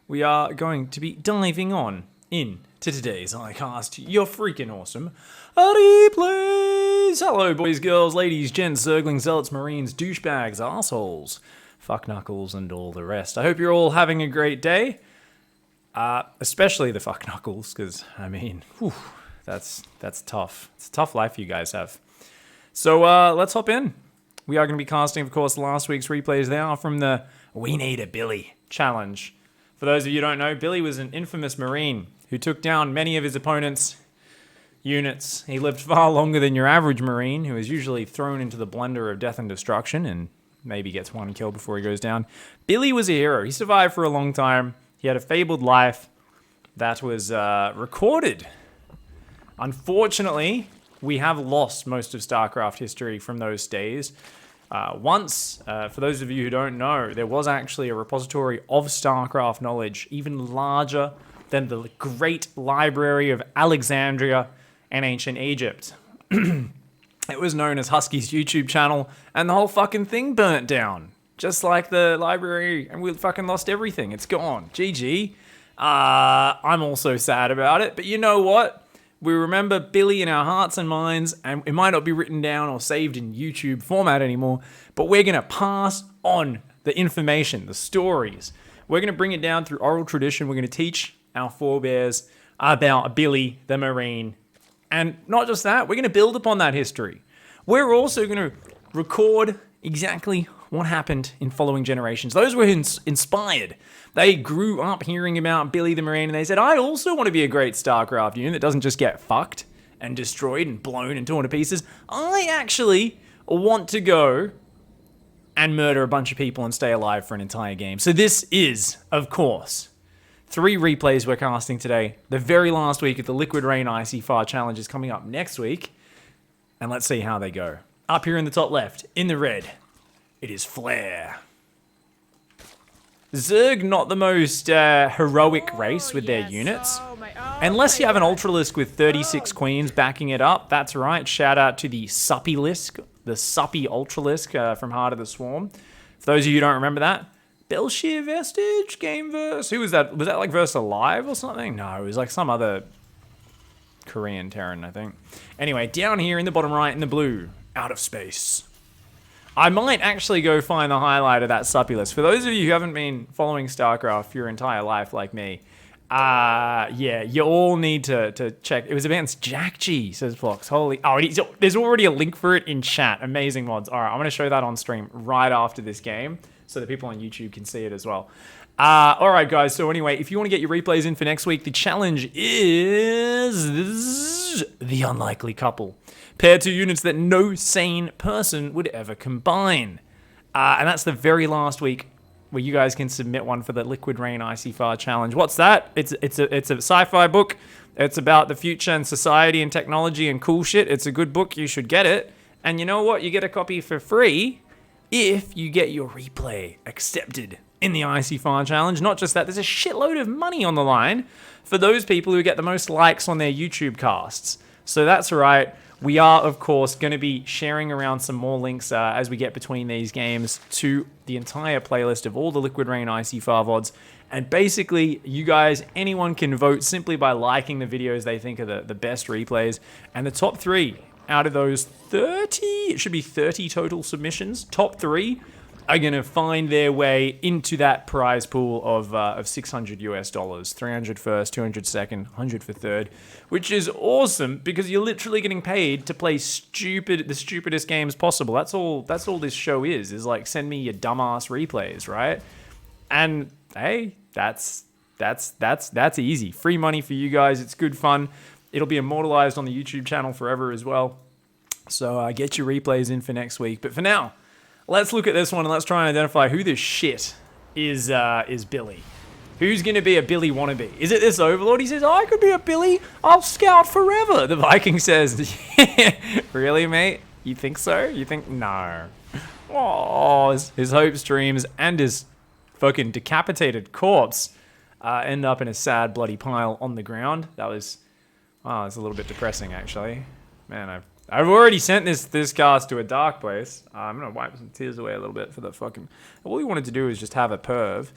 we are going to be diving on in to today's iCast. You're freaking awesome. Replays! Hello, boys, girls, ladies, gents, zerglings, zealots, marines, douchebags, assholes, fuck knuckles, and all the rest. I hope you're all having a great day. Especially the fuck knuckles, because, I mean, whew, that's tough. It's a tough life you guys have. So, let's hop in. We are going to be casting, of course, last week's replays. They are from the We Need a Billy challenge. For those of you who don't know, Billy was an infamous marine who took down many of his opponents' units. He lived far longer than your average marine, who is usually thrown into the blender of death and destruction and maybe gets one kill before he goes down. Billy was a hero. He survived for a long time. He had a fabled life that was recorded. Unfortunately, we have lost most of StarCraft history from those days. Once, for those of you who don't know, there was actually a repository of StarCraft knowledge even larger than the great library of Alexandria and ancient Egypt. It was known as Husky's YouTube channel, and the whole fucking thing burnt down. Just like the library, and we fucking lost everything. It's gone. GG. I'm also sad about it, but you know what? We remember Billy in our hearts and minds, and it might not be written down or saved in YouTube format anymore, but we're going to pass on the information, the stories. We're going to bring it down through oral tradition. We're going to teach our forebears about Billy the Marine. And not just that, we're going to build upon that history. We're also going to record exactly what happened in following generations. Those were inspired. They grew up hearing about Billy the Marine, and they said, I also want to be a great StarCraft unit that doesn't just get fucked and destroyed and blown and torn to pieces. I actually want to go and murder a bunch of people and stay alive for an entire game. So this is, of course, 3 replays we're casting today. The very last week of the Liquid Rain Icyfar challenge is coming up next week. And let's see how they go. Up here in the top left, in the red, it is Flare. Zerg, not the most heroic race with their units. Unless you have an Ultralisk with 36 queens backing it up, that's right. Shout out to the Suppy Lisk, the Suppy Ultralisk from Heart of the Swarm. For those of you who don't remember that, Belshir Vestige, Game Verse. Who was that? Was that like Verse Alive or something? No, it was like some other Korean Terran, I think. Anyway, down here in the bottom right in the blue, Out of Space. I might actually go find the highlight of that Suppy list. For those of you who haven't been following StarCraft your entire life like me, yeah, you all need to check. It was against Jack G, says Vlox. Holy, there's already a link for it in chat. Amazing mods. All right, I'm going to show that on stream right after this game so that people on YouTube can see it as well. All right, guys. So anyway, if you want to get your replays in for next week, the challenge is the unlikely couple. Pair 2 units that no sane person would ever combine. And that's the very last week where you guys can submit one for the Liquid Rain Icyfar challenge. What's that? It's a sci-fi book. It's about the future and society and technology and cool shit. It's a good book. You should get it. And you know what? You get a copy for free if you get your replay accepted in the Icyfar challenge. Not just that, there's a shitload of money on the line for those people who get the most likes on their YouTube casts. So that's right. We are, of course, going to be sharing around some more links as we get between these games to the entire playlist of all the Liquid Rain Icyfar VODs. And basically, you guys, anyone can vote simply by liking the videos they think are the best replays. And the top 3 out of those 30, it should be 30 total submissions, top 3 are going to find their way into that prize pool of $600 US, 300 first, 200 second, 100 for third, which is awesome because you're literally getting paid to play the stupidest games possible. That's all this show is like send me your dumbass replays, right? And hey, that's easy. Free money for you guys. It's good fun. It'll be immortalized on the YouTube channel forever as well. So get your replays in for next week. But for now, let's look at this one and let's try and identify who this shit is Billy. Who's going to be a Billy wannabe? Is it this Overlord? He says, I could be a Billy. I'll scout forever. The Viking says, really, mate? You think so? You think? No. Oh, his hopes, dreams, and his fucking decapitated corpse end up in a sad, bloody pile on the ground. That was, it's a little bit depressing, actually. Man, I've already sent this cast to a dark place. I'm going to wipe some tears away a little bit for the fucking... All we wanted to do is just have a perv.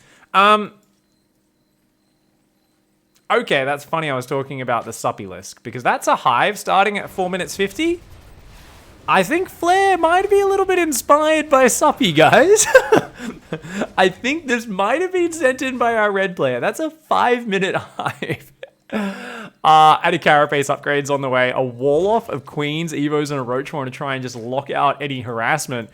Okay, that's funny I was talking about the Suppylisk, because that's a hive starting at 4 minutes 50. I think Flare might be a little bit inspired by Suppy, guys. I think this might have been sent in by our red player. That's a 5-minute hive. And a carapace upgrades on the way. A wall off of Queens, Evos, and a Roachhorn to try and just lock out any harassment.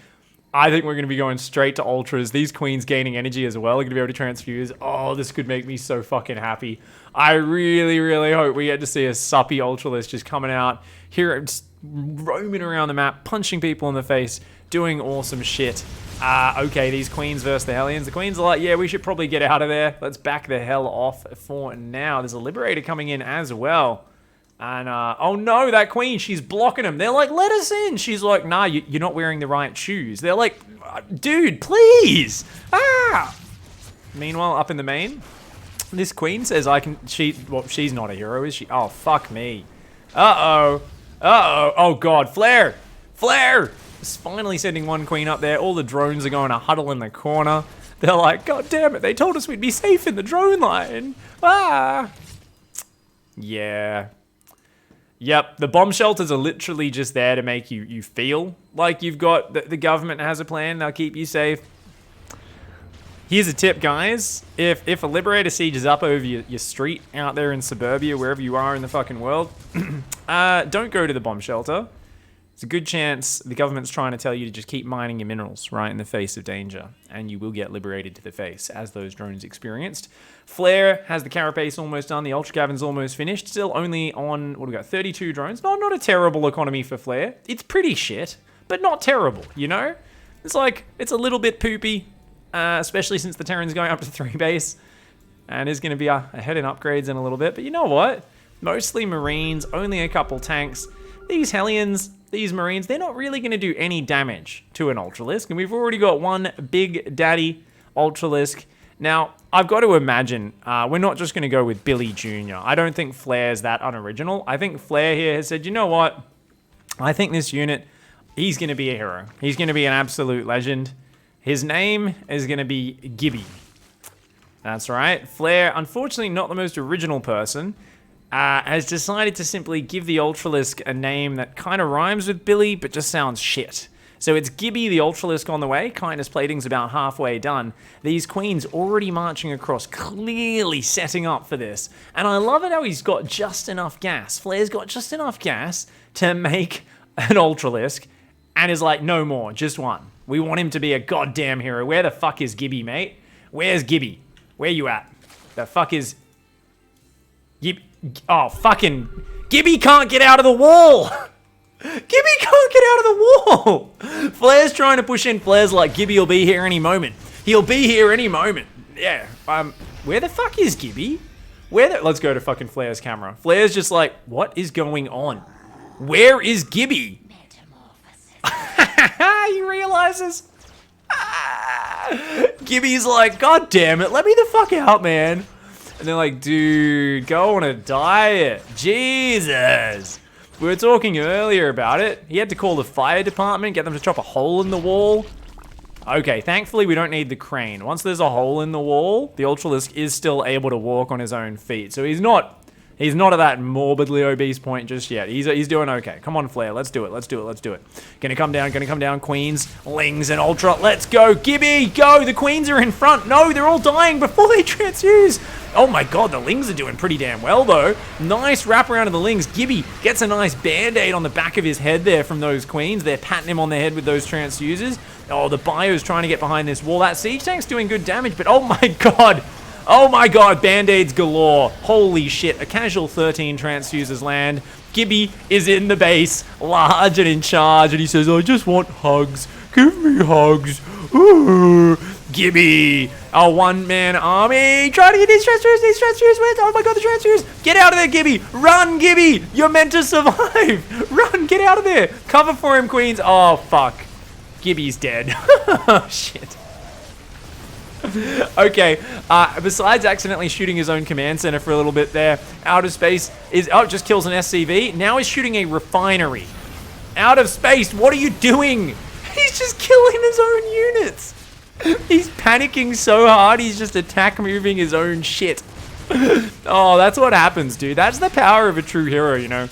I think we're going to be going straight to Ultras. These Queens gaining energy as well are going to be able to transfuse. Oh, this could make me so fucking happy. I really, really hope we get to see a Suppy Ultralist just coming out here, just roaming around the map, punching people in the face, doing awesome shit. Okay, these Queens versus the Hellions. The Queens are like, yeah, we should probably get out of there. Let's back the hell off for now. There's a Liberator coming in as well. And, oh no, that Queen, she's blocking him. They're like, let us in. She's like, nah, you're not wearing the right shoes. They're like, dude, please. Ah! Meanwhile, up in the main, this Queen says she's not a hero, is she? Oh, fuck me. Uh-oh. Uh-oh. Oh, God. Flare. Flare. It's finally sending one Queen up there. All the drones are going to huddle in the corner. They're like, God damn it. They told us we'd be safe in the drone line. Ah. Yeah. Yep, the bomb shelters are literally just there to make you feel like you've got, the government has a plan, they'll keep you safe. Here's a tip, guys. If a Liberator siege is up over your street out there in suburbia, wherever you are in the fucking world, don't go to the bomb shelter. It's a good chance the government's trying to tell you to just keep mining your minerals right in the face of danger, and you will get liberated to the face, as those drones experienced. Flare has the carapace almost done. The Ultra Cavin's almost finished. Still only on, what do we got, 32 drones. Not a terrible economy for Flare. It's pretty shit, but not terrible, you know? It's like, it's a little bit poopy, especially since the Terran's going up to 3 base, and is going to be ahead in upgrades in a little bit. But you know what? Mostly Marines, only a couple tanks. These Hellions, these Marines, they're not really going to do any damage to an Ultralisk. And we've already got one big daddy Ultralisk. Now, I've got to imagine we're not just going to go with Billy Jr. I don't think Flare's that unoriginal. I think Flare here has said, you know what? I think this unit, he's going to be a hero. He's going to be an absolute legend. His name is going to be Gibby. That's right. Flare, unfortunately not the most original person, has decided to simply give the Ultralisk a name that kind of rhymes with Billy, but just sounds shit. So it's Gibby the Ultralisk on the way. Kindness plating's about halfway done. These Queens already marching across, clearly setting up for this. And I love it how he's got just enough gas. Flare's got just enough gas to make an Ultralisk, and is like, no more, just one. We want him to be a goddamn hero. Where the fuck is Gibby, mate? Where's Gibby? Where you at? The fuck is... Oh, fucking... Gibby can't get out of the wall! Gibby can't get out of the wall! Flare's trying to push in. Flare's like, Gibby will be here any moment. He'll be here any moment. Yeah, where the fuck is Gibby? Let's go to fucking Flare's camera. Flare's just like, what is going on? Where is Gibby? He realizes. Gibby's like, God damn it, let me the fuck out, man. And they're like, dude, go on a diet. Jesus. We were talking earlier about it. He had to call the fire department, get them to chop a hole in the wall. Okay, thankfully we don't need the crane. Once there's a hole in the wall, the Ultralisk is still able to walk on his own feet. So he's not at that morbidly obese point just yet. He's doing okay. Come on, Flare. Let's do it. Let's do it. Let's do it. Gonna come down. Queens, Lings, and Ultra. Let's go. Gibby, go. The Queens are in front. No, they're all dying before they transfuse. Oh my God, the Lings are doing pretty damn well, though. Nice wraparound of the Lings. Gibby gets a nice band-aid on the back of his head there from those Queens. They're patting him on the head with those transfuses. Oh, the Bio's trying to get behind this wall. That Siege Tank's doing good damage, but oh my God. Oh my God, band-aids galore. Holy shit, a casual 13 transfuses land. Gibby is in the base, large and in charge, and he says, I just want hugs. Give me hugs. Ooh. Gibby, a one-man army, trying to get these transfers with, oh my God, the transfers. Get out of there, Gibby. Run, Gibby. You're meant to survive. Run, get out of there. Cover for him, Queens. Oh, fuck. Gibby's dead. Oh, shit. Okay, besides accidentally shooting his own command center for a little bit there, Out of Space is, just kills an SCV. Now he's shooting a refinery. Out of Space, what are you doing? He's just killing his own units. He's panicking so hard, he's just attack moving his own shit. Oh, that's what happens, dude. That's the power of a true hero, you know.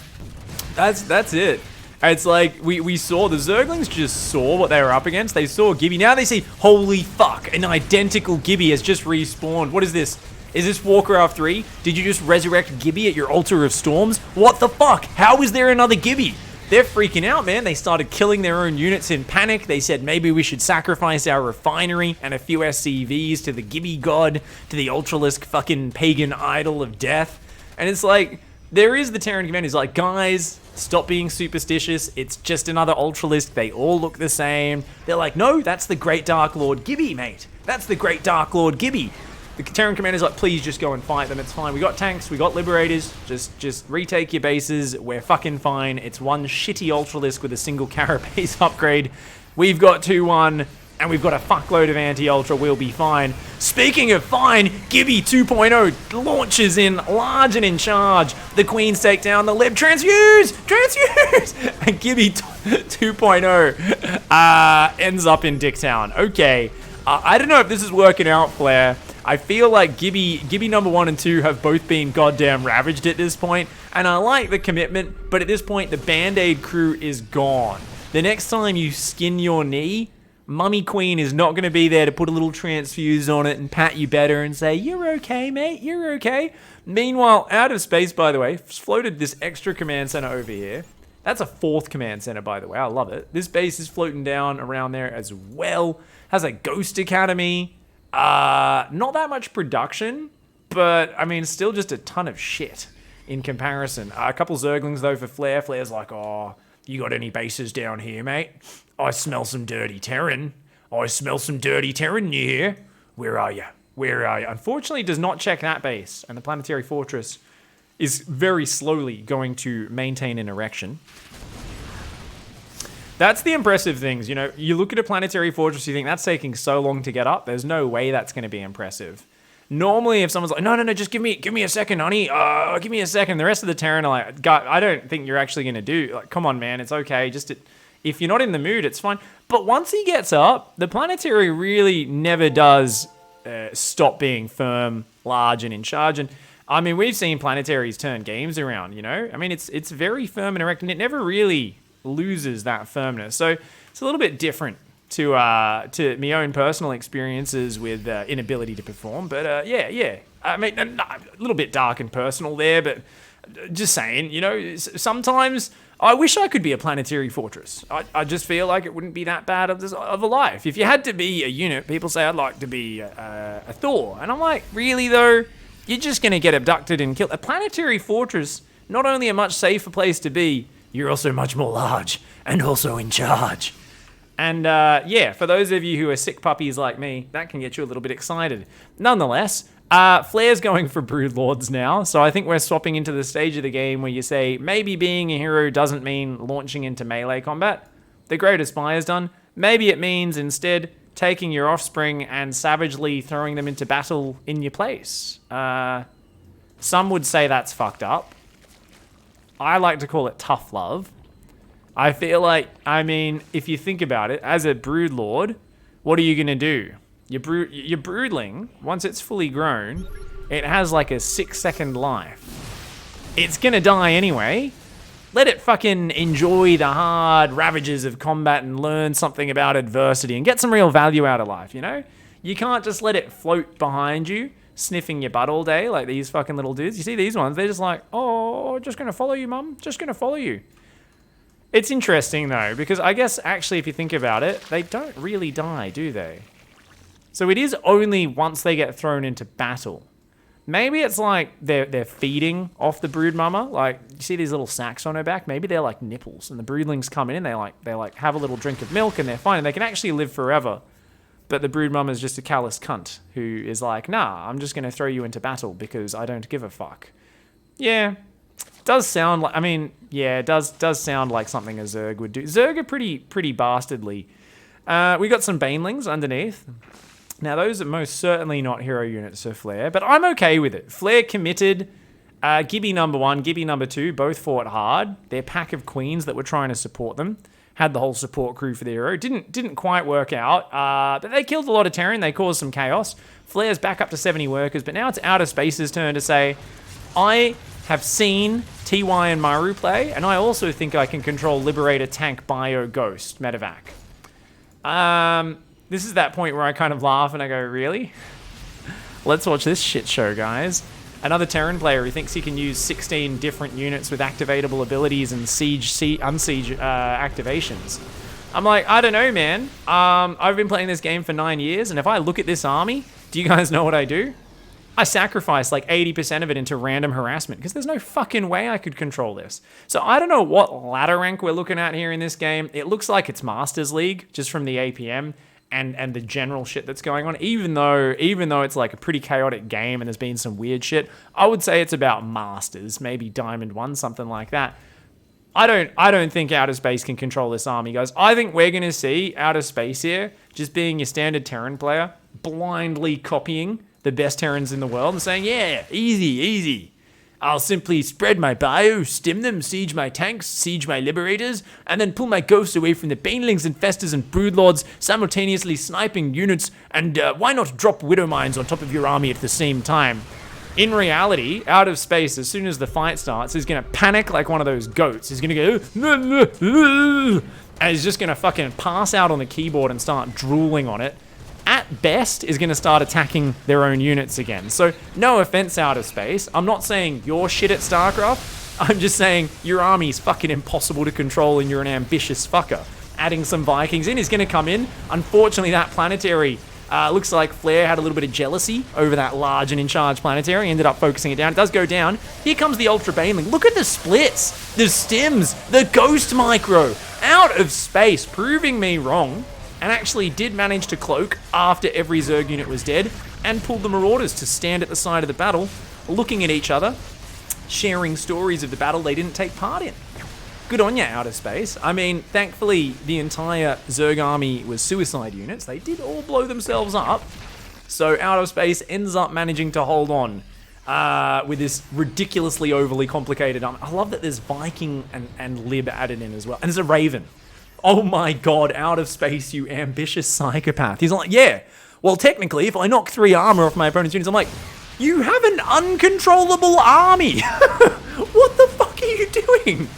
That's it. It's like we saw the Zerglings just saw what they were up against. They saw Gibby. Now they see, holy fuck, an identical Gibby has just respawned. What is this? Is this Warcraft 3? Did you just resurrect Gibby at your Altar of Storms? What the fuck? How is there another Gibby? They're freaking out, man. They started killing their own units in panic. They said maybe we should sacrifice our refinery and a few SCVs to the Gibby god, to the Ultralisk fucking pagan idol of death. And it's like, there is the Terran commander who's like, guys, stop being superstitious. It's just another Ultralisk. They all look the same. They're like, no, that's the Great Dark Lord Gibby, mate. That's the Great Dark Lord Gibby. The Terran commander's like, please just go and fight them. It's fine. We got tanks. We got liberators. Just retake your bases. We're fucking fine. It's one shitty Ultralisk with a single carapace upgrade. We've got 2-1, and we've got a fuckload of anti-Ultra. We'll be fine. Speaking of fine, Gibby 2.0 launches in large and in charge. The Queens take down the Lib. Transfuse! And Gibby 2.0 ends up in Dicktown. Okay. I don't know if this is working out, Flair. I feel like Gibby number 1 and 2 have both been goddamn ravaged at this point, and I like the commitment, but at this point, the Band-Aid crew is gone. The next time you skin your knee, Mummy Queen is not going to be there to put a little transfuse on it and pat you better and say, you're okay, mate, you're okay. Meanwhile, out of space, by the way, floated this extra command center over here. That's a 4th command center, by the way. I love it. This base is floating down around there as well. Has a Ghost Academy. Not that much production, but I mean, still just a ton of shit in comparison. A couple Zerglings though for Flair. Flair's like, oh, you got any bases down here, mate? I smell some dirty Terran. I smell some dirty Terran near here. Where are you? Where are you? Unfortunately, does not check that base, and the Planetary Fortress is very slowly going to maintain an erection. That's the impressive things, you know. You look at a Planetary Fortress, you think that's taking so long to get up. There's no way that's going to be impressive. Normally, if someone's like, no, just give me a second, honey. Give me a second. The rest of the Terran are like, God, I don't think you're actually going to do. Like, come on, man, it's okay. If you're not in the mood, it's fine. But once he gets up, the Planetary really never does stop being firm, large, and in charge. And I mean, we've seen Planetaries turn games around, you know. I mean, it's very firm and erect, and it never really loses that firmness. So it's a little bit different to my own personal experiences with inability to perform. But yeah. I mean, a little bit dark and personal there, but just saying, you know, sometimes I wish I could be a Planetary Fortress. I just feel like it wouldn't be that bad of a life. If you had to be a unit, people say I'd like to be a Thor. And I'm like, really though? You're just going to get abducted and killed. A Planetary Fortress, not only a much safer place to be, you're also much more large and also in charge. And yeah, for those of you who are sick puppies like me, that can get you a little bit excited. Nonetheless, Flair's going for Broodlords now, so I think we're swapping into the stage of the game where you say, maybe being a hero doesn't mean launching into melee combat. The Great Spy has done. Maybe it means instead taking your offspring and savagely throwing them into battle in your place. Some would say that's fucked up. I like to call it tough love. I feel like, I mean, if you think about it, as a Broodlord, what are you going to do? Your Broodling, once it's fully grown, it has like a 6-second life. It's going to die anyway. Let it fucking enjoy the hard ravages of combat and learn something about adversity and get some real value out of life, you know? You can't just let it float behind you, sniffing your butt all day like these fucking little dudes. You see these ones, they're just like, oh, just going to follow you, mum. Just going to follow you. It's interesting, though, because I guess, actually, if you think about it, they don't really die, do they? So it is only once they get thrown into battle. Maybe it's like they're feeding off the brood mama. Like, you see these little sacks on her back? Maybe they're like nipples, and the broodlings come in, and they have a little drink of milk, and they're fine, and they can actually live forever. But the brood mama is just a callous cunt who is like, nah, I'm just going to throw you into battle because I don't give a fuck. Yeah. Does sound like, I mean, yeah, it does sound like something a Zerg would do. Zerg are pretty bastardly. We got some Banelings underneath. Now, those are most certainly not hero units of Flair, but I'm okay with it. Flair committed. Gibby number 1, Gibby number 2, both fought hard. They're pack of queens that were trying to support them. had the whole support crew for the hero. Didn't quite work out, but they killed a lot of Terran. They caused some chaos. Flare's back up to 70 workers, but now it's Outer Space's turn to say, I have seen TY and Maru play, and I also think I can control Liberator, Tank, Bio, Ghost, Medevac. This is that point where I kind of laugh and I go, really? Let's watch this shit show, guys. Another Terran player who thinks he can use 16 different units with activatable abilities and unsiege activations. I'm like, I don't know, man. I've been playing this game for 9 years, and if I look at this army, do you guys know what I do? I sacrifice like 80% of it into random harassment because there's no fucking way I could control this. So I don't know what ladder rank we're looking at here in this game. It looks like it's Masters League just from the APM and the general shit that's going on. Even though it's like a pretty chaotic game and there's been some weird shit, I would say it's about Masters, maybe Diamond 1, something like that. I don't think Outer Space can control this army, guys. I think we're going to see Outer Space here just being your standard Terran player, blindly copying the best Terrans in the world and saying, yeah, easy. I'll simply spread my bio, stim them, siege my tanks, siege my liberators, and then pull my ghosts away from the banelings, infestors, and broodlords, simultaneously sniping units, and why not drop widow mines on top of your army at the same time? In reality, Out of Space, as soon as the fight starts, is going to panic like one of those goats. He's going to go, and he's just going to fucking pass out on the keyboard and start drooling on it. At best, is going to start attacking their own units again. So, no offense, Outer Space. I'm not saying you're shit at StarCraft. I'm just saying your army's fucking impossible to control and you're an ambitious fucker. Adding some Vikings in is going to come in. Unfortunately, that planetary looks like Flare had a little bit of jealousy over that large and in-charge planetary. Ended up focusing it down. It does go down. Here comes the Ultra Baneling. Look at the splits, the stims, the Ghost Micro. Out of Space, proving me wrong. And actually did manage to cloak after every Zerg unit was dead and pulled the Marauders to stand at the side of the battle, looking at each other, sharing stories of the battle they didn't take part in. Good on ya, Outer Space. I mean, thankfully, the entire Zerg army was suicide units. They did all blow themselves up. So Outer Space ends up managing to hold on with this ridiculously overly complicated army. I love that there's Viking and Lib added in as well. And there's a Raven. Oh my god, Out of Space, you ambitious psychopath. He's like, yeah, well, technically, if I knock 3 armor off my opponent's units, I'm like, you have an uncontrollable army. What the fuck are you doing?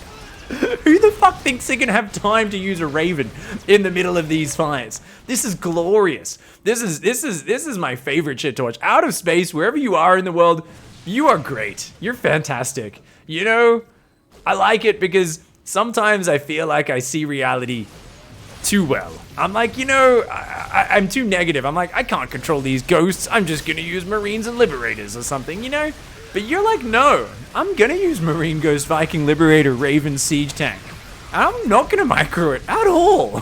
Who the fuck thinks they're gonna have time to use a Raven in the middle of these fights? This is glorious. This is my favorite shit to watch. Out of Space, wherever you are in the world, you are great. You're fantastic. You know, I like it because sometimes I feel like I see reality too well. I'm like, you know, I'm too negative. I'm like, I can't control these ghosts. I'm just going to use Marines and Liberators or something, you know? But you're like, no, I'm going to use Marine, Ghost, Viking, Liberator, Raven, Siege Tank. I'm not going to micro it at all.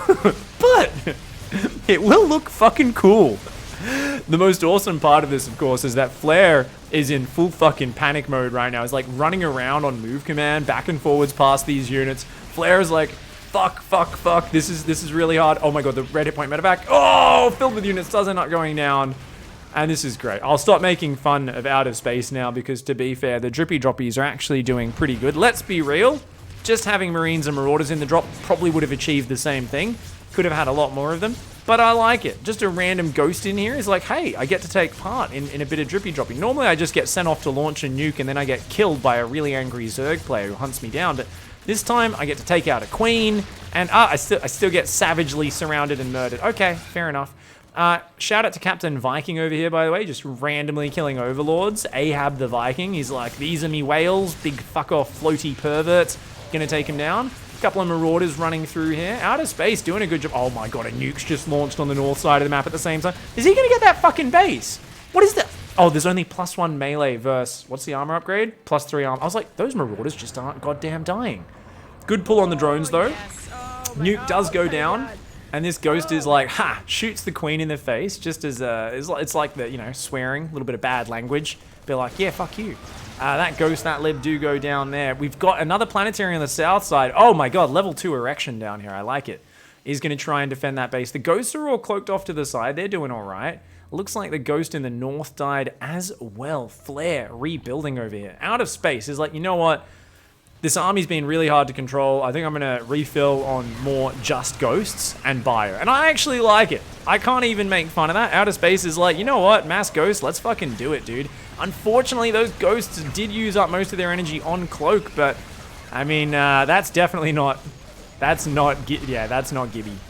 But it will look fucking cool. The most awesome part of this, of course, is that Flare is in full fucking panic mode right now. He's like running around on move command, back and forwards past these units. Flare is like, fuck. This is really hard. Oh my god, the red hit point medevac. Oh, filled with units. Does it not going down? And this is great. I'll stop making fun of Out of Space now because, to be fair, the drippy droppies are actually doing pretty good. Let's be real. Just having Marines and Marauders in the drop probably would have achieved the same thing. Could have had a lot more of them. But I like it. Just a random ghost in here is like, hey, I get to take part in a bit of drippy dropping. Normally I just get sent off to launch a nuke and then I get killed by a really angry Zerg player who hunts me down. But this time I get to take out a queen and I still get savagely surrounded and murdered. Okay, fair enough. Shout out to Captain Viking over here, by the way, just randomly killing overlords. Ahab the Viking, he's like, these are me whales, big fuck off floaty perverts. Gonna take him down. Couple of Marauders running through here. Outer Space doing a good job. Oh my god, a nuke's just launched on the north side of the map at the same time. Is he gonna get that fucking base? What is that? Oh, there's only +1 melee versus, what's the armor upgrade? +3 armor. I was like, those Marauders just aren't goddamn dying. Good pull on the drones though. Nuke does go down. And this ghost is like, ha, shoots the queen in the face, just as, it's like the, you know, swearing, a little bit of bad language. Be like, yeah, fuck you. That ghost, that lib do go down there. We've got another planetary on the south side. Oh my god, level 2 erection down here. I like it. He's going to try and defend that base. The ghosts are all cloaked off to the side. They're doing all right. Looks like the ghost in the north died as well. Flare rebuilding over here. Out of Space is like, you know what? This army's been really hard to control. I think I'm going to refill on more just ghosts and bio. And I actually like it. I can't even make fun of that. Outer Space is like, you know what? Mass ghosts, let's fucking do it, dude. Unfortunately, those ghosts did use up most of their energy on Cloak, but I mean, that's definitely not... That's not Gibby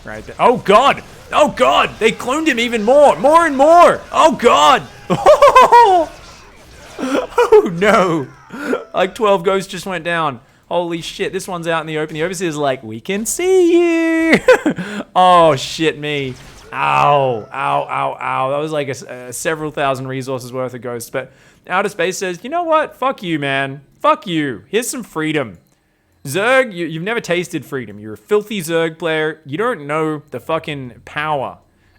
right there. Oh, God. Oh, God. They cloned him even more. More and more. Oh, God. Oh, no. Like 12 ghosts just went down. Holy shit. This one's out in the open. The Overseer's like, we can see you. Oh, shit me. Ow. Ow, ow, ow. That was like a several thousand resources worth of ghosts. But Outer Space says, you know what? Fuck you, man. Fuck you. Here's some freedom. Zerg, you've never tasted freedom. You're a filthy Zerg player. You don't know the fucking power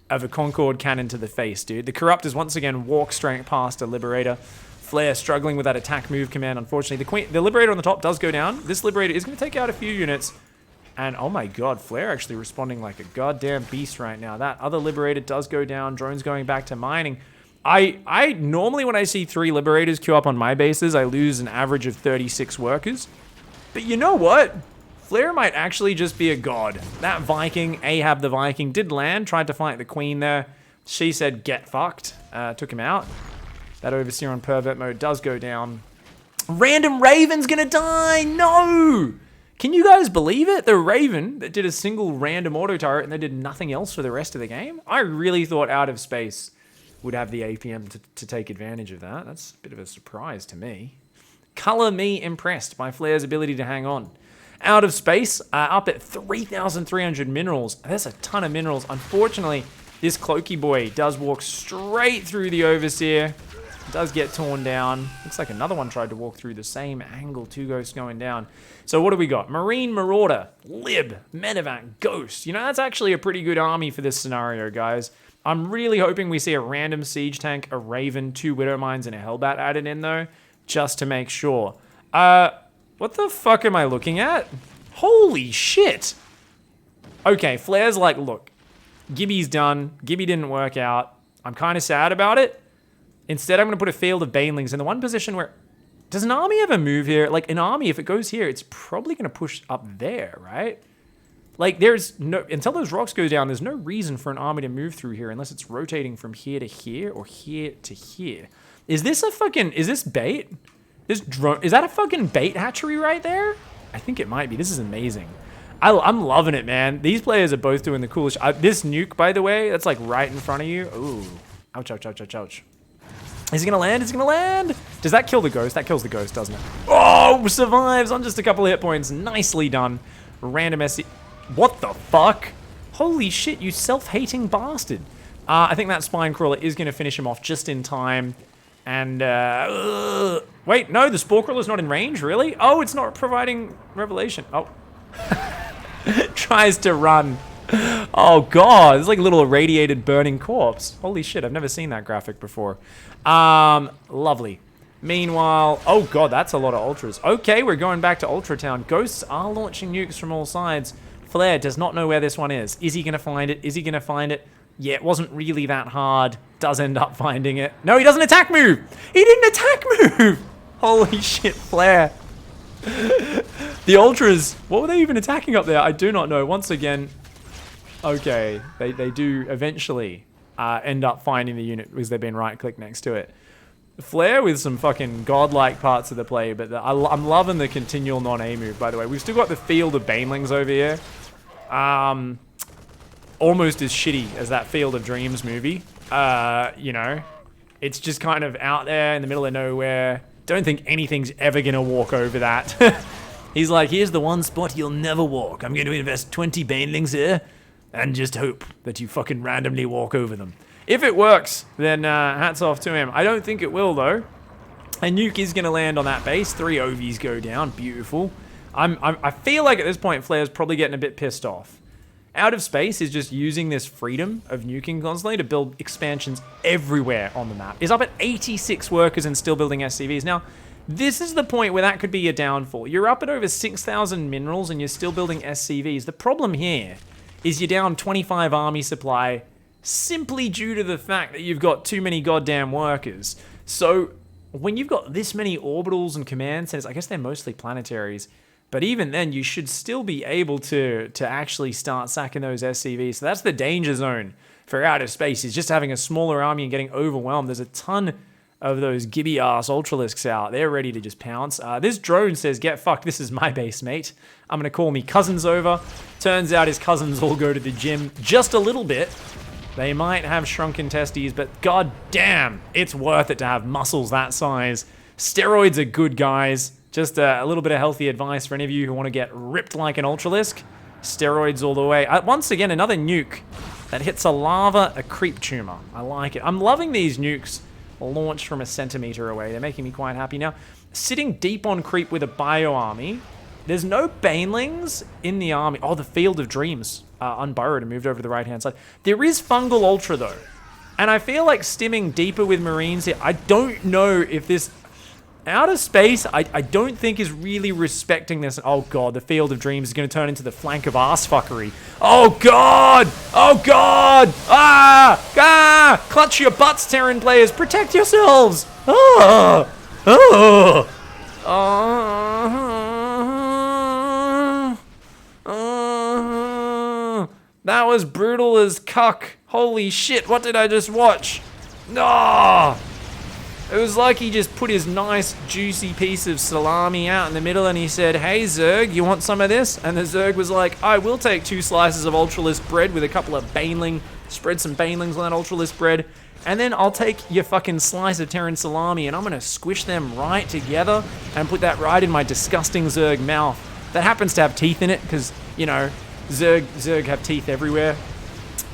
of a Concord cannon to the face, dude. The Corruptors once again walk straight past a Liberator. Flare struggling with that attack move command, unfortunately. The Liberator on the top does go down. This Liberator is going to take out a few units. And oh my god, Flare actually responding like a goddamn beast right now. That other Liberator does go down. Drone's going back to mining. I normally, when I see 3 Liberators queue up on my bases, I lose an average of 36 workers. But you know what? Flare might actually just be a god. That Viking, Ahab the Viking, did land, tried to fight the Queen there. She said, get fucked. Took him out. That Overseer on pervert mode does go down. Random Raven's gonna die! No! Can you guys believe it? The Raven that did a single random auto turret and they did nothing else for the rest of the game? I really thought Out of Space would have the APM to take advantage of that. That's a bit of a surprise to me. Color me impressed by Flare's ability to hang on. Out of Space, up at 3,300 minerals. That's a ton of minerals. Unfortunately, this Cloaky boy does walk straight through the Overseer. Does get torn down. Looks like another one tried to walk through the same angle. 2 ghosts going down. So what do we got? Marine Marauder, Lib, Medevac, Ghost. You know, that's actually a pretty good army for this scenario, guys. I'm really hoping we see a random Siege Tank, a Raven, 2 Widow Mines, and a Hellbat added in, though. Just to make sure. What the fuck am I looking at? Holy shit. Okay, Flare's like, look, Gibby's done. Gibby didn't work out. I'm kind of sad about it. Instead, I'm going to put a field of Banelings in the one position where... Does an army ever move here? Like, an army, if it goes here, it's probably going to push up there, right? Like, there's no... Until those rocks go down, there's no reason for an army to move through here unless it's rotating from here to here or here to here. Is this a fucking... Is this bait? This drone... Is that a fucking bait hatchery right there? I think it might be. This is amazing. I'm loving it, man. These players are both doing the coolest... this nuke, by the way, that's like right in front of you. Ooh. Ouch, ouch, ouch, ouch, ouch. Is he gonna land? Is he gonna land? Does that kill the ghost? That kills the ghost, doesn't it? Oh, survives on just a couple of hit points. Nicely done. Random SC... What the fuck? Holy shit, you self-hating bastard. I think that Spine Crawler is gonna finish him off just in time. And, wait, no, the Spore Crawler's not in range, really? Oh, it's not providing revelation. Oh. Tries to run. Oh, God, it's like a little irradiated burning corpse. Holy shit, I've never seen that graphic before. Lovely. Meanwhile, oh, God, that's a lot of Ultras. Okay, we're going back to Ultra Town. Ghosts are launching nukes from all sides. Flare does not know where this one is. Is he going to find it? Is he going to find it? Yeah, it wasn't really that hard. Does end up finding it. No, he doesn't attack move. He didn't attack move. Holy shit, Flare. The Ultras, what were they even attacking up there? I do not know. Once again, okay, they do eventually end up finding the unit because they've been right-click next to it. Flare with some fucking godlike parts of the play, but I'm loving the continual non-A move, by the way. We've still got the field of Banelings over here. Almost as shitty as that Field of Dreams movie. You know, it's just kind of out there in the middle of nowhere. Don't think anything's ever gonna walk over that. He's like, here's the one spot you'll never walk. I'm going to invest 20 Banelings here and just hope that you fucking randomly walk over them. If it works, then hats off to him. I don't think it will, though. A nuke is going to land on that base. 3 OVs go down. Beautiful. I feel like at this point, Flare's probably getting a bit pissed off. Out of Space is just using this freedom of nuking constantly to build expansions everywhere on the map. He's up at 86 workers and still building SCVs. Now, this is the point where that could be a downfall. You're up at over 6,000 minerals and you're still building SCVs. The problem here is you're down 25 army supply simply due to the fact that you've got too many goddamn workers. So when you've got this many orbitals and command centers, I guess they're mostly planetaries, but even then, you should still be able to actually start sacking those SCVs. So that's the danger zone for outer space, is just having a smaller army and getting overwhelmed. There's a ton of those Gibby ass Ultralisks out. They're ready to just pounce. This drone says, get fucked, this is my base, mate. I'm going to call me cousins over. Turns out his cousins all go to the gym just a little bit. They might have shrunken testes, but god damn, it's worth it to have muscles that size. Steroids are good, guys. Just a little bit of healthy advice for any of you who want to get ripped like an Ultralisk. Steroids all the way. Once again, another nuke that hits a lava, a creep tumor. I like it. I'm loving these nukes launched from a centimeter away. They're making me quite happy now. Sitting deep on creep with a bio army. There's no banelings in the army. Oh, the Field of Dreams unburrowed and moved over to the right-hand side. There is Fungal Ultra, though. And I feel like stimming deeper with Marines here. I don't know if this... Outer space, I don't think is really respecting this. Oh, God, the Field of Dreams is going to turn into the flank of ass fuckery. Oh, God! Oh, God! Ah! Ah! Clutch your butts, Terran players. Protect yourselves! Oh! Oh! That was brutal as cuck. Holy shit, what did I just watch? No! It was like he just put his nice, juicy piece of salami out in the middle and he said, hey, Zerg, you want some of this? And the Zerg was like, I will take 2 slices of Ultralisk bread with a couple of Baneling, spread some Banelings on that Ultralisk bread, and then I'll take your fucking slice of Terran salami and I'm gonna squish them right together and put that right in my disgusting Zerg mouth. That happens to have teeth in it, because, you know, Zerg have teeth everywhere.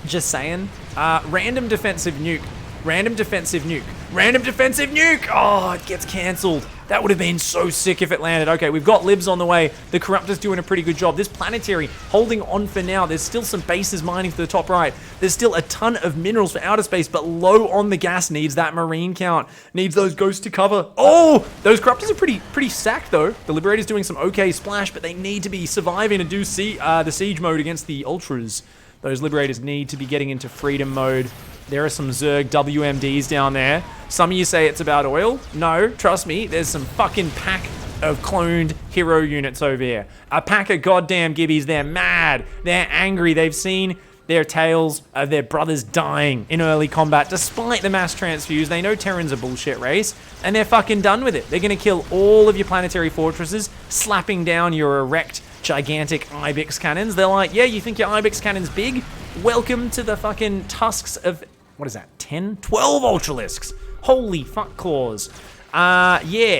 Just saying. Random defensive nuke. Random defensive nuke. Random defensive nuke! Oh, it gets cancelled. That would have been so sick if it landed. Okay, we've got libs on the way. The Corruptor's doing a pretty good job. This planetary holding on for now. There's still some bases mining to the top right. There's still a ton of minerals for outer space, but low on the gas. Needs that marine count. Needs those ghosts to cover. Oh! Those Corruptors are pretty sacked, though. The Liberator's doing some okay splash, but they need to be surviving to do the siege mode against the Ultras. Those Liberators need to be getting into freedom mode. There are some Zerg WMDs down there. Some of you say it's about oil. No, trust me, there's some fucking pack of cloned hero units over here. A pack of goddamn Gibbies. They're mad. They're angry. They've seen their tales of their brothers dying in early combat despite the mass transfuse. They know Terran's a bullshit race, and they're fucking done with it. They're gonna kill all of your planetary fortresses, slapping down your erect, gigantic Ibex cannons. They're like, yeah, you think your Ibex cannon's big? Welcome to the fucking tusks of... What is that? 10? 12 Ultralisks. Holy fuck claws. Yeah.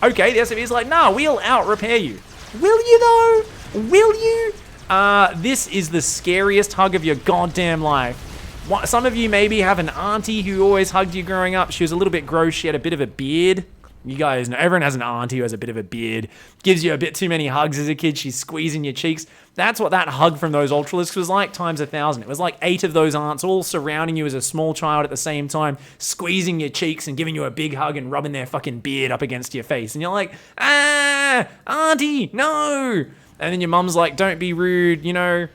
Okay, the SCV is like, nah, we'll out-repair you. Will you, though? Will you? This is the scariest hug of your goddamn life. Some of you maybe have an auntie who always hugged you growing up. She was a little bit gross. She had a bit of a beard. You guys know, everyone has an auntie who has a bit of a beard. Gives you a bit too many hugs as a kid. She's squeezing your cheeks. That's what that hug from those Ultralisks was like times 1,000. It was like 8 of those aunts all surrounding you as a small child at the same time, squeezing your cheeks and giving you a big hug and rubbing their fucking beard up against your face. And you're like, auntie, no. And then your mum's like, don't be rude, you know,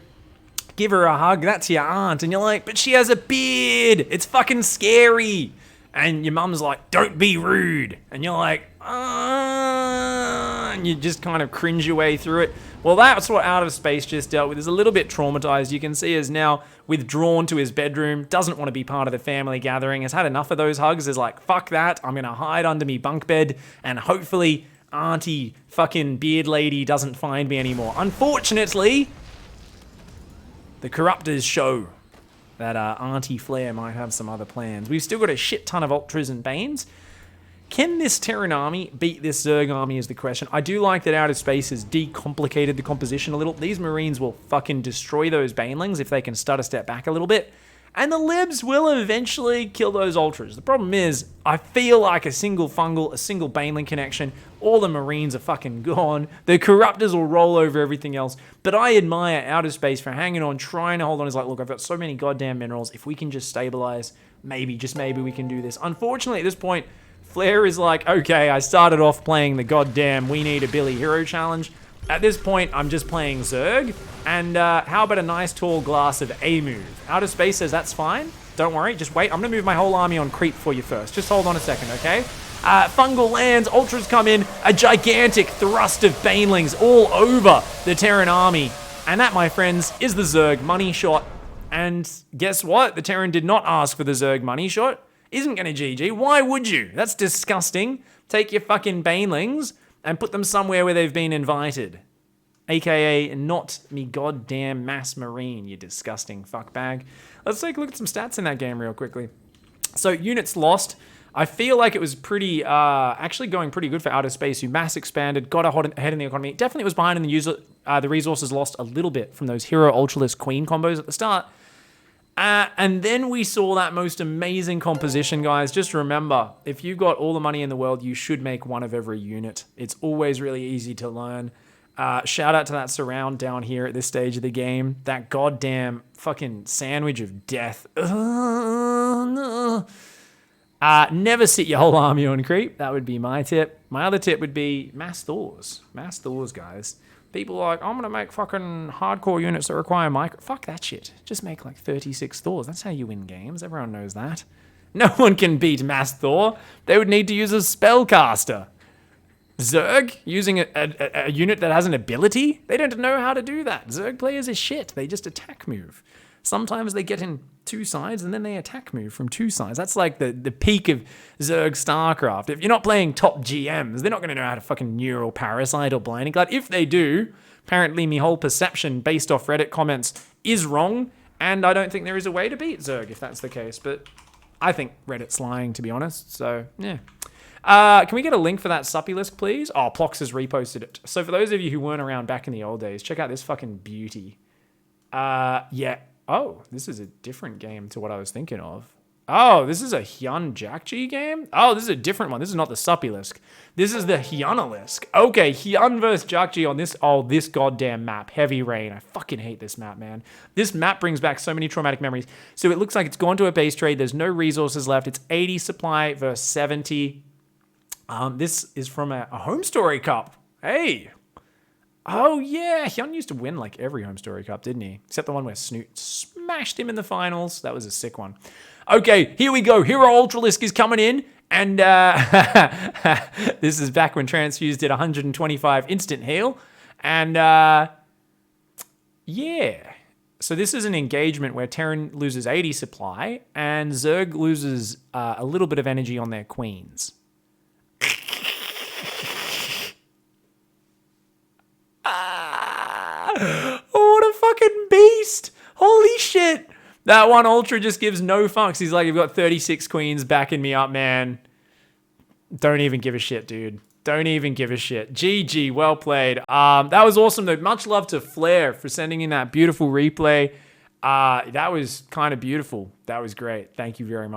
give her a hug. That's your aunt. And you're like, but she has a beard. It's fucking scary. And your mum's like, don't be rude. And you're like, and you just kind of cringe your way through it. Well, that's what Out of Space just dealt with. Is a little bit traumatized. You can see is now withdrawn to his bedroom, doesn't want to be part of the family gathering, has had enough of those hugs, is like, fuck that, I'm going to hide under me bunk bed, and hopefully auntie fucking beard lady doesn't find me anymore. Unfortunately, the Corruptors show that Auntie Flair might have some other plans. We've still got a shit ton of Ultras and Banes. Can this Terran army beat this Zerg army is the question. I do like that Outer Space has decomplicated the composition a little. These Marines will fucking destroy those Banelings if they can stutter step back a little bit. And the Libs will eventually kill those Ultras. The problem is, I feel like a single Fungal, a single Baneling connection, all the Marines are fucking gone. The Corruptors will roll over everything else. But I admire Outer Space for hanging on, trying to hold on. It's like, look, I've got so many goddamn minerals. If we can just stabilize, maybe, just maybe we can do this. Unfortunately, at this point, Flair is like, okay, I started off playing the goddamn We Need a Billy Hero challenge. At this point, I'm just playing Zerg. And how about a nice tall glass of A move? Outer Space says that's fine. Don't worry, just wait. I'm going to move my whole army on creep for you first. Just hold on a second, okay? Fungal lands, Ultras come in, a gigantic thrust of Banelings all over the Terran army. And that, my friends, is the Zerg money shot. And guess what? The Terran did not ask for the Zerg money shot. Isn't going to GG. Why would you? That's disgusting. Take your fucking Banelings and put them somewhere where they've been invited. AKA not me goddamn mass marine, you disgusting fuckbag. Let's take a look at some stats in that game real quickly. So units lost. I feel like it was pretty, actually going pretty good for Outer Space, who mass expanded, got ahead in the economy. Definitely was behind in the resources lost a little bit from those Hero Ultralisk Queen combos at the start. And then we saw that most amazing composition, guys. Just remember, if you've got all the money in the world, you should make one of every unit. It's always really easy to learn. Shout out to that surround down here at this stage of the game. That goddamn fucking sandwich of death. Never sit your whole army on creep. That would be my tip. My other tip would be mass Thors. Mass Thors, guys. People are like, I'm going to make fucking hardcore units that require micro. Fuck that shit. Just make like 36 Thors. That's how you win games. Everyone knows that. No one can beat mass Thor. They would need to use a spellcaster. Zerg, using a unit that has an ability, they don't know how to do that. Zerg players are shit. They just attack move. Sometimes they get in two sides and then they attack move from two sides. That's like the peak of Zerg StarCraft. If you're not playing top GMs, they're not going to know how to fucking neural parasite or blinding guard. If they do, apparently my whole perception based off Reddit comments is wrong, and I don't think there is a way to beat Zerg if that's the case. But I think Reddit's lying, to be honest. So, yeah. Can we get a link for that Suppilisk, please? Oh, Plox has reposted it. So for those of you who weren't around back in the old days, check out this fucking beauty. Yeah. Oh, this is a different game to what I was thinking of. Oh, this is a Hyun Jakji game? Oh, this is a different one. This is not the Suppilisk. This is the Hyunalisk. Okay, Hyun versus Jakji on this goddamn map. Heavy Rain. I fucking hate this map, man. This map brings back so many traumatic memories. So it looks like it's gone to a base trade. There's no resources left. It's 80 supply versus 70. This is from a Home Story Cup. Hey. Oh, yeah. Hyun used to win like every Home Story Cup, didn't he? Except the one where Snoot smashed him in the finals. That was a sick one. Okay, here we go. Hero Ultralisk is coming in. And this is back when Transfuse did 125 instant heal. And yeah. So this is an engagement where Terran loses 80 supply and Zerg loses a little bit of energy on their queens. Oh, what a fucking beast. Holy shit. That one Ultra just gives no fucks. He's like, you've got 36 queens backing me up, man. Don't even give a shit, dude. Don't even give a shit. GG, well played. That was awesome, though. Much love to Flair for sending in that beautiful replay. That was kind of beautiful. That was great. Thank you very much.